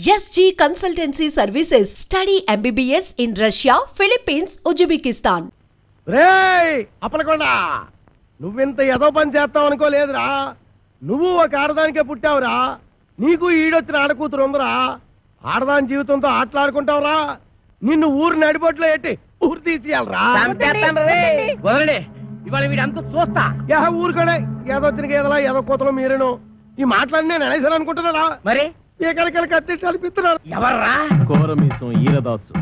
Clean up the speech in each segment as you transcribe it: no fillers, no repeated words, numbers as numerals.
SG Consultancy Services. Study MBBS in Russia, Philippines, Uzbekistan. రేయ్ అప్పలకొండా, నువ్వింత ఏదో పని చేస్తావు అనుకోలేదురా. నువ్వు ఒక ఆడదానికే పుట్టావురా. నీకు ఈడొచ్చిన ఆడకూతురు ఉందిరా. ఆడదాని జీవితంతో ఆటలాడుకుంటావురా. నిన్ను ఊరు నడిబొట్లో ఎట్టి ఊరు తీసేయాలరా. ఇవాళ వీడంతా చూస్తా. ఊరుకోడే, ఏదొచ్చిన ఏదలా ఏదో కూతలు మీరేను. ఈ మాటలన్నీ నేను అనేసాను అనుకుంటున్నారా? మరి ఏకలకల కత్తి కల్పిస్తున్నారు. ఎవర్రా? కోరమీసం ఈరదాసు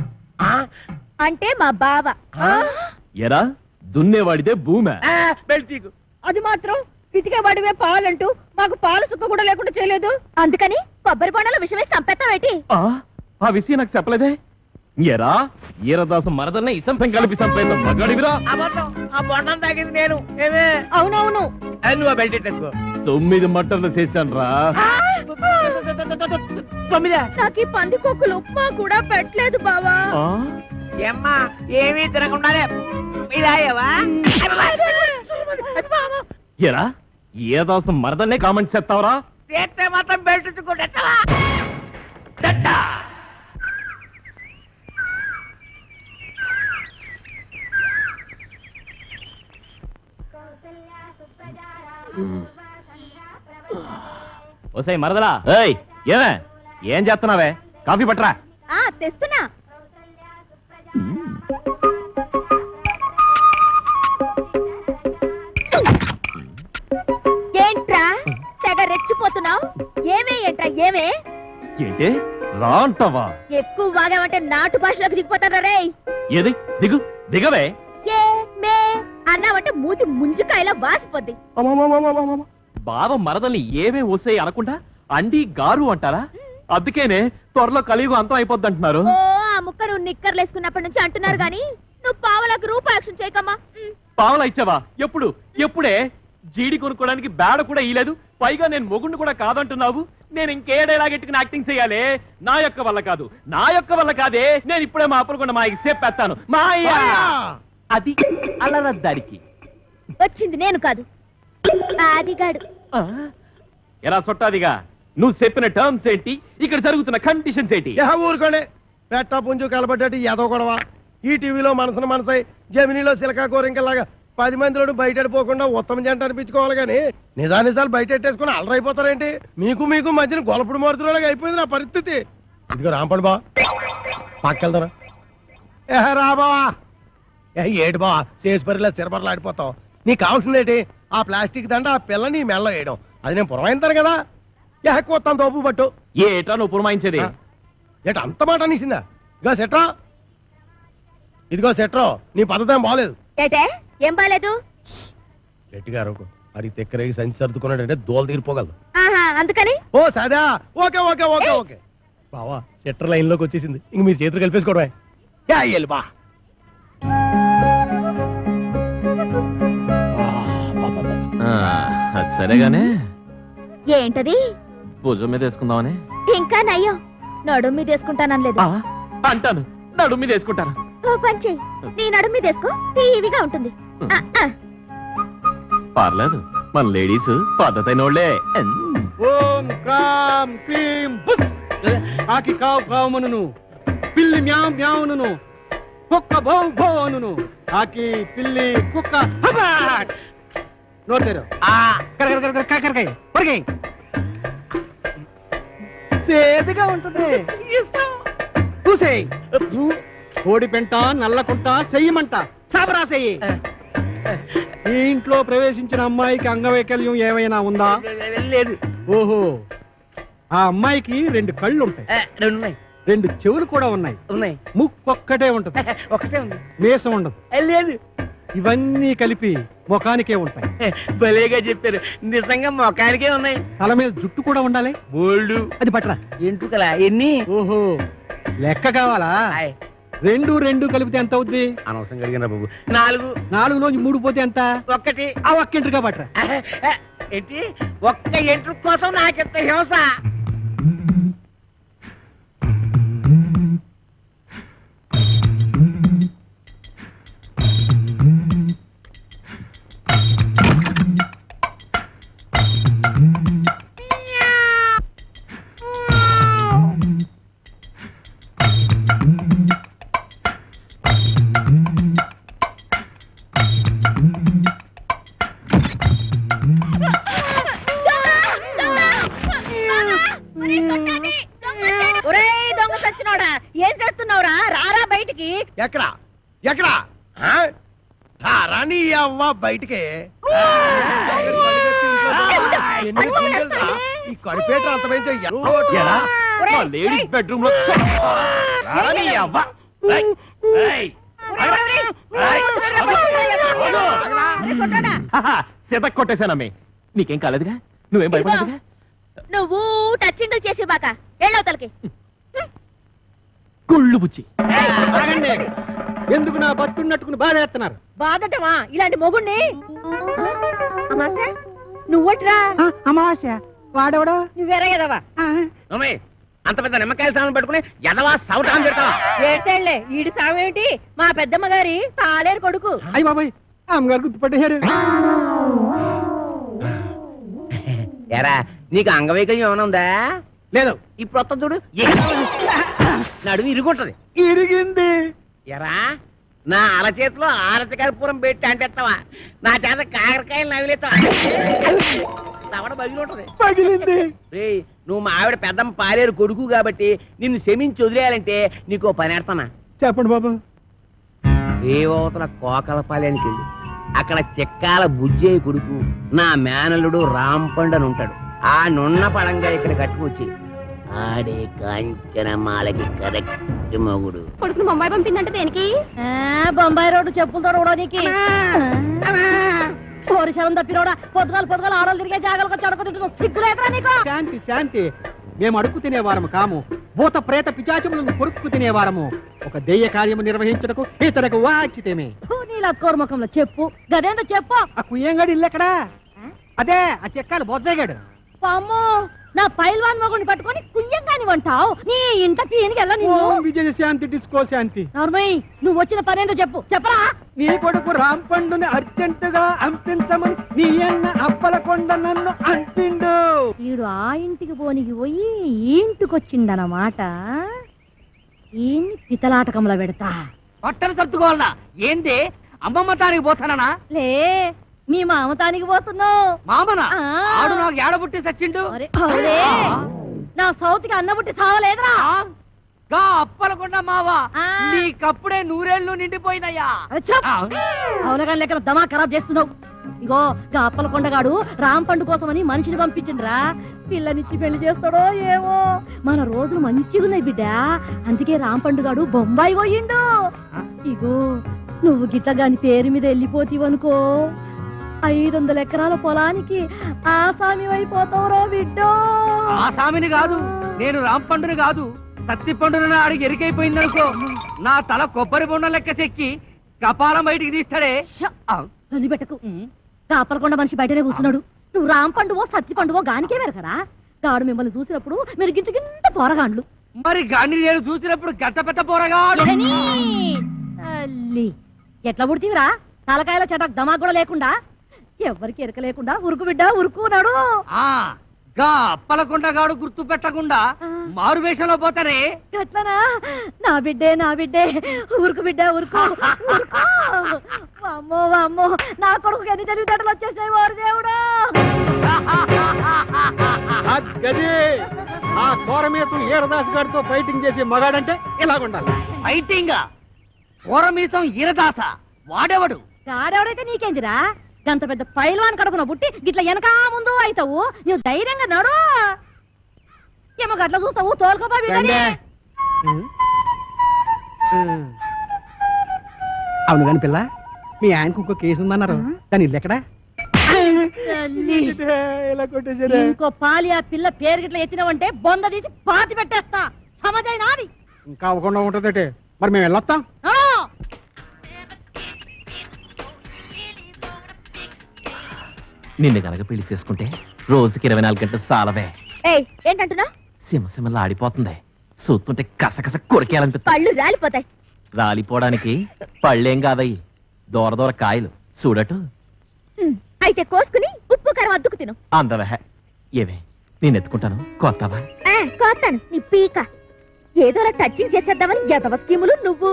అంటే మా బావ. ఎరా దున్నేవాడిదే భూమి. బెల్టీకు అది మాత్రం పితికే వాడివే పాలంటూ మాకు పాలు సుక్క కూడా లేకుండా చేయలేదు. అందుకని కొబ్బరి బొండలో విషం వేసి చంపేస్తావేటి? ఆ విషయం నాకు చెప్పలేదే. ఎరా ఈరదాసు మరదల్ని ఇసంపం కలిపి చంపేంత మగాడివిరా. ఆ బొండం తాగింది నేను. అవునవును, నువ్వు బెల్ట్ ఎట్టేసుకో. 9 మటర్లు చేశాను రా. 9. నాకు ఈ పందికొక్కులు ఉప్మా కూడా పెట్టలేదు బావా. ఏమ్మా ఏమీ తినకుండానే ఇలాయవా? ఎరా ఈరదాసు మరదల్నే కామెంట్ చేస్తావురా. చేస్తే మాత్రం బెల్ట్ ఇచ్చుకుంటా. ఓసై మరదలా, ఏమే ఏం చేస్తున్నావే? కాఫీ పట్టరా. తెస్తున్నా. ఏంట్రా తెగ రెచ్చిపోతున్నావు? ఏమే ఏంట్రా ఏమే? ఏంటి రా అంటావా? ఎక్కువ వాగామంటే నాటు భాషలోకి దిగిపోతారా రే. ఏది దిగు దిగవే. ఏ మే అన్నావంటే మూతి ముంజికాయలా వాసిపోద్ది. బావ మరదల్ని ఏమే ఓసే అనకుండా అండి గారు అంటారా? అందుకేనే త్వరలో కలియుగ అంతం అయిపోద్ది అంటున్నారు. ఓ ఆ ముక్క నువ్వు నిక్కర్లు వేసుకున్నప్పటి నుంచి అంటున్నారు గాని నువ్వు పావలకు రూపాయక్షం చేయకమ్మా. పావలా ఇచ్చావా? ఎప్పుడు? ఎప్పుడే? జీడి కొనుక్కోడానికి బేడ కూడా ఇయ్యలేదు. పైగా నేను మొగుండు కూడా కాదంటున్నావు. నేను ఇంకేడేలాగెట్టుకుని యాక్టింగ్ చేయాలి? నా యొక్క వల్ల కాదు, నా యొక్క వల్ల కాదే. నేను ఇప్పుడే మా అప్పుడుకున్న మా చెప్పేస్తాను. మా అది అలరద్దారికి వచ్చింది నేను కాదు, ఆదిగాడు. ఎలా సొట్టాదిగా? నువ్వు చెప్పిన టర్మ్స్ ఏంటి? ఇక్కడ జరుగుతున్న కండిషన్స్ ఏంటి? ఊరుకోండి, పెట్ట పుంజు కలబడ్డట్టు ఏదో గొడవ. ఈ టీవీలో మనసున మనసై, జమినీలో సిలకా కోరింకలాగా 10 మందిలో బయట పోకుండా ఉత్తమ జంట అనిపించుకోవాలి కానీ నిజానిజాలు బయట ఎట్టేసుకుని అలరైపోతారేంటి? మీకు మీకు మధ్యన గొలపుడు మారుతున్నలాగా అయిపోయింది నా పరిస్థితి. ఇదిగో రాంపండి బా, పక్కెళ్తారా? రా బావా. ఏడు బావా, చేసి పరిలా సిరబర్లు ఆడిపోతావు. నీకు కావాల్సింది ఏంటి? ఆ ప్లాస్టిక్ దండ ఆ పిల్ల నీ మెల్ల వేయడం. అది నేను పురమాయిస్తాను కదా. కొత్తాను తోపు పట్టు. ఏటా నువ్వు పురమాయించేది? ఏట అంత మాట అనేసిందా? ఇదిగో సెట్రా, ఇదిగో సెట్రో, నీ పద్ధతి ఏం బాగలేదు. ఏటే ఏం బాలేదు? గట్టిగా అరకు. అది తెక్కరేగి సంచి సర్దుకున్నాడంటే దోలు తీరిపోగలదు. అందుకని ఓ సదా, ఓకే ఓకే ఓకే ఓకే బావా. సెట్టర్ లైన్ లోకి వచ్చేసింది. ఇంక మీరు చేతులు కలిపేసుకోవడమే. బా అది సరేగానే. ఏంటది? భుజం మీద వేసుకుందామని. ఇంకా నయ్యో, నడుం మీద వేసుకుంటానలేదు. అంటాను, నడుం మీద వేసుకుంటాను. ఓ పంచి, నీ నడుం మీద వేసుకో, టీవీగా ఉంటుంది. పర్లేదు, మన లేడీస్ పద్ధతైన వాళ్ళే. ఓం క్రాం క్లీం బుస్. కాకి కావు కావుమనును, పిల్లి మ్యావ్ మ్యావును, కుక్క భౌ భౌ అనును. కాకి పిల్లి కుక్క హబాట్. నోటేరు సేదుగా ఉంటుంది. చూసేయి. కోడి పెంట నల్లకుంట చెయ్యమంట చాపరా చెయ్యి. ఈ ఇంట్లో ప్రవేశించిన అమ్మాయికి అంగవైకల్యం ఏమైనా ఉందా? లేదు. ఓహో, ఆ అమ్మాయికి 2 కళ్ళు ఉంటాయి, 2 చెవులు కూడా ఉన్నాయి, ముక్కొక్కటే ఉంటది, ఒకటే ఉంది, మీసం ఉండదు. లేదు. ఇవన్నీ కలిపి ముఖానికే ఉంటాయి. భలేగా చెప్పారు. నిజంగా ముఖానికే ఉన్నాయి. తల మీద జుట్టు కూడా ఉండాలి. బోల్డు. అది పట్టరా. ఎంటుకలా ఎన్ని? ఓహో, లెక్క కావాలా? 2 2 కలిపితే ఎంత అవుద్ది? అనవసరం కలిగిన బాబు. 4. 4లోంచి 3 పోతే ఎంత? 1. ఆ ఒక్క ఎంట్రుగా పట్టరా. ఏంటి ఒక్క ఎంట్రు కోసం నాకెంత హింస? పిచ్చోడా ఏం చేస్తున్నావురా? రారా బయటికి. ఎక్కడా ఎక్కడా రాని అవ్వ బయటికి. ఎన్ని గుండెలురా? ఈ కడుపేట అంత పెంచే లేడీస్ బెడ్రూమ్ లో సిత కొట్టేశానమ్మే. నీకేం కాలేదుగా? నువ్వేం భయపడదుగా? నువ్వు టచ్చింగులు చేసి బాక ఎళ్ళవతలకి. కుళ్ళు బుచ్చి ఎందుకు నా బతున్నట్టుకుని బాధ చేస్తున్నారు? బాధటమా ఇలాంటి మొగుణ్ణి? అమాస నువ్వట్రా? అమావాస్య వాడెవడో నువ్వేరా ఎదవా? అంత పెద్ద నిమ్మకాయల సామాన్ పెట్టుకుని ఎదవా సౌటాన్ని పెడతావా? ఏడ్చేళ్లే ఈడి సామేమిటి? మా పెద్దమ్మ గారి పాలేరు కొడుకు. అయ్యి బాబాయ్ అమ్మగారు గుర్తుపట్టేశారు. ఎరా నీకు అంగవైకల్యం ఏమైనా ఉందా? లేదు. ఇప్పుడు వస్తా చూడు, నడుము ఇరుగుంటది. ఇరిగింది. ఎరా నా అరచేతిలో ఆరతి కర్పూరం పెట్టి అంటేస్తావా? నా చేత కాకరకాయలు నవిలేస్తావా? తవడ పగిలి ఉంటది. పగిలింది. నువ్వు మా ఆవిడ పెద్దమ్మ పాలేరు కొడుకు కాబట్టి నిన్ను క్షమించి వదిలేయాలంటే నీకో పని ఎడతానా? చెప్పండి బాబు. రేవతల కోకలపాలెనికి వెళ్ళి అక్కడ చెక్కాల బుజ్జయ్య కొడుకు నా మేనల్లుడు రాంపండు అని ఉంటాడు. ఆ నున్న పడంగా ఇక్కడ కట్టుకొచ్చి ఆడే కాంచనమాలకి కరెక్ట్ మగుడు. కొడుకును బొంబాయి పంపిందంటే దేనికి? బొంబాయి రోడ్డు చెప్పులతో రోడోనికి. పోరిశలం తప్పినోడా పొద్దుగాలు ఆడలు తిరిగే జాగాలకు చడక సిగ్గులేదురా నీకు? శాంతి శాంతి. మేము అడుక్కు తినేవారము కాము, భూత ప్రేత పిచాచములను కొరుక్కు తినేవారము. ఒక దెయ్య కార్యము నిర్వహించటకు ఇతరకు వాచితేమే. నీలా కోర్మకంలో చెప్పు, గదేందో చెప్పు. ఆ కుయ్యంగాడు ఇల్లెక్కడా? అదే ఆ చెక్కాలు బొజ్జగాడు. అమ్మో, నా పైల్వాన్ మొగుడిని పట్టుకొని కుయ్యంగాని వంటావు. నీ ఇంట పీనికి వెళ్ళ నిన్ను. విజయ శాంతి డిస్కో శాంతి. నార్మయ్య, నువ్వు వచ్చిన పనేందో చెప్పు, చెప్పరా? నీ కొడుకు రాంపండుని అర్జెంటుగా అంపించమని నీ అన్న అప్పలకొండ నన్ను అంపిండు. వీడు ఆ ఇంటికి పోనికి పోయి ఈ ఇంటికొచ్చిండనమాట. ఈ పితలాటకంలో పెడతా. పట్టణ సర్దుకోవాలనా? ఏంది అమ్మమ్మ తానికి పోతానా? లే, మీ మామతానికి పోతున్నావు. మామనా? ఆడు నాకు ఏడబుట్టి సచ్చిండు. నా సౌతికి అన్నబుట్టి సావలేదురా. అప్పలకొండ మావా, నీకప్పుడే 100 ఏళ్ళు నిండిపోయినయ్యా. అవునగాని లెక్కన దమా ఖరాబ్ చేస్తున్నావు. ఇగో గా అప్పలకొండగాడు రాంపండు కోసమని మనిషిని పంపించిండ్రా. పిల్లనిచ్చి పెళ్లి చేస్తాడో ఏమో. మన రోజులు మంచిగున్నాయి బిడ్డ, అందుకే రాంపండుగాడు బొంబాయి పోయిండు. ఇగో నువ్వు గిట్టగాని పేరు మీద వెళ్ళిపోతీవనుకో, 500 ఎకరాల పొలానికి ఆసామి అయిపోతావురో బిడ్డో. ఆసామిని కాదు, నేను రాంపండుని కాదు, సత్తి పండుని ఆడికి ఎరికైపోయిందనుకో, నా తల కొబ్బరి బొండ లెక్క చెక్కి కపాలం బయటికి తీస్తాడే. పెట్టకు. కాపలకొండ మనిషి బయటనే కూర్చున్నాడు. నువ్వు రాంపండువో సత్తి పండువో గానికే వెరకరా? గాడు మిమ్మల్ని చూసినప్పుడు మీరు గింత పోరగాండ్లు. మరి గాని నేను చూసినప్పుడు గట్ట పెద్ద పోరగా తల్లి ఎట్లా పుడితీవిరా? తలకాయల చటక్ దమాక్ కూడా లేకుండా, ఎవరికి ఎరక లేకుండా ఉరుకు బిడ్డ ఉరుకున్నాడు. అప్పలకొండగాడు గుర్తు పెట్టకుండా మారు వేషంలో పోతారే. ఎట్లనా? నా బిడ్డే ఉరుకు బిడ్డ ఉరుకు. అమ్మో అమ్మో, నా కొడుకు ఎన్ని తెలివితేటలు వచ్చేసాయి వారు దేవుడు. ఆ కోరమీసం ఈరదాసు గారితో ఫైటింగ్ చేసి మగాడంటే ఇలాగుండాలి. ఫైటింగ్ కోరమీసం ఈరదాస వాడెవడు? వాడెవడైతే నీకేందిరా? గంత పెద్ద పైల్వాన్ కడుపున పుట్టి గిట్ల వెనకా ముందు అవుతావు. నువ్వు ధైర్యంగా నడు. ఏమో గట్ల చూస్తావు, తోలుకోపా బిడ్డని. అవును కాని పిల్ల, మీ ఆయనకు ఇంకో కేసు ఉందన్నారు, దాని ఇల్లు ఎక్కడా? ఇంకో పాలి ఆ పిల్ల పేరు గిట్ల ఎత్తినావంటే బొంద తీసి పాతి పెట్టేస్తా. సమజైనా అది ఇంకా అవ్వకుండా ఉంటుందటే. మరి మేము వెళ్ళొస్తాం. నిన్ను కనుక పెళ్లి చేసుకుంటే రోజుకి 24 గంటలు సాలవే. ఏంటంటున్నా? సింహసింహలా ఆడిపోతుంది. చూస్తుంటే కసకస కొరికేయాలనిపిస్తుంది. పళ్ళు రాలిపోతాయి. రాలిపోవడానికి పళ్ళేం కాదయ్యి, దూర దూర కాయలు చూడటు. అయితే కోసుకుని ఉప్పు కారం అద్దుకు తిను. అందవే ఏవే, నేను ఎత్తుకుంటాను. కొత్తవా? కోస్తాను నీ పీక. ఏదోలా టచింగ్ చేసేద్దామని ఎదవ స్కీములు నువ్వు.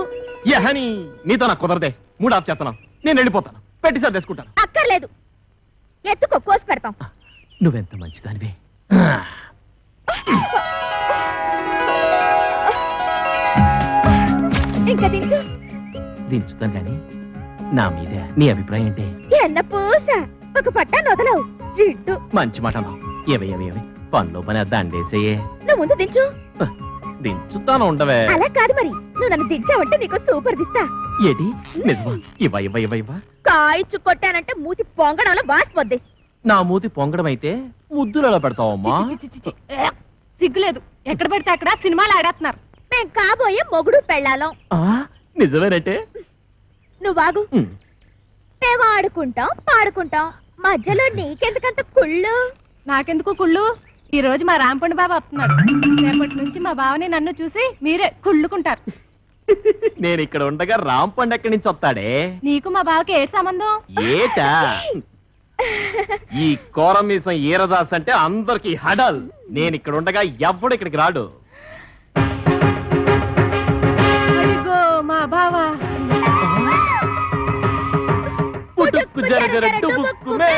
యహని నీతో నాకు కుదరదే. 3 ఆఫ్ చేస్తున్నాను. నేను వెళ్ళిపోతాను. పెట్టి సర్దేసుకుంటాను. అక్కర్లేదు, ఎత్తుకో, కోసి పెడతాం. నువ్వెంత మంచిదానివే. ఇంకా దించు. దించుతాను కానీ నా మీద నీ అభిప్రాయం ఏంటి? ఎన్న పూస ఒక పట్టాన్ని వదలవు జిడ్డు. మంచి మాట అన్నావు. ఏవే పనిలో పని దండేసేయే. నువ్వు ముందు దించు. దించుతాను ఉండవే. అలా కాదు మరి, నువ్వు నన్ను దించావంటే నీకు సూపర్ దిస్తా. ఏటి నిజమా? ఇవ్వ కాయిచ్చు కొట్టానంటే మూతి పొంగడంలో వాసిపోద్ది. నా మూతి పొంగడం అయితే ముద్దులు ఎలా పెడతావమ్మా? సిగ్గులేదు, ఎక్కడ పెడితే అక్కడ సినిమాలు ఆడేస్తున్నారు. మేం కాబోయే మొగుడు పెళ్ళాలం. నిజమేనంటే నువ్వు బాగు. మేము ఆడుకుంటాం పాడుకుంటాం, మధ్యలో నీకెందుకంత కుళ్ళు? నాకెందుకు కుళ్ళు? ఈ రోజు మా రాంపండు బాబు వస్తున్నాడు. రేపటి నుంచి మా బావని నన్ను చూసి మీరే కుళ్ళుకుంటారు. నేను ఇక్కడ ఉండగా రాంపండు ఎక్కడి నుంచి వస్తాడే? నీకు మా బావకి ఏ సంబంధం? ఏటా ఈ కోరమీసం ఈరదాస్ అంటే అందరికి హడల్. నేను ఇక్కడ ఉండగా ఎవ్వడు ఇక్కడికి రాడు. అదిగో మా బావ. పుట్టుక్కు జరగర డుబుక్కుమే.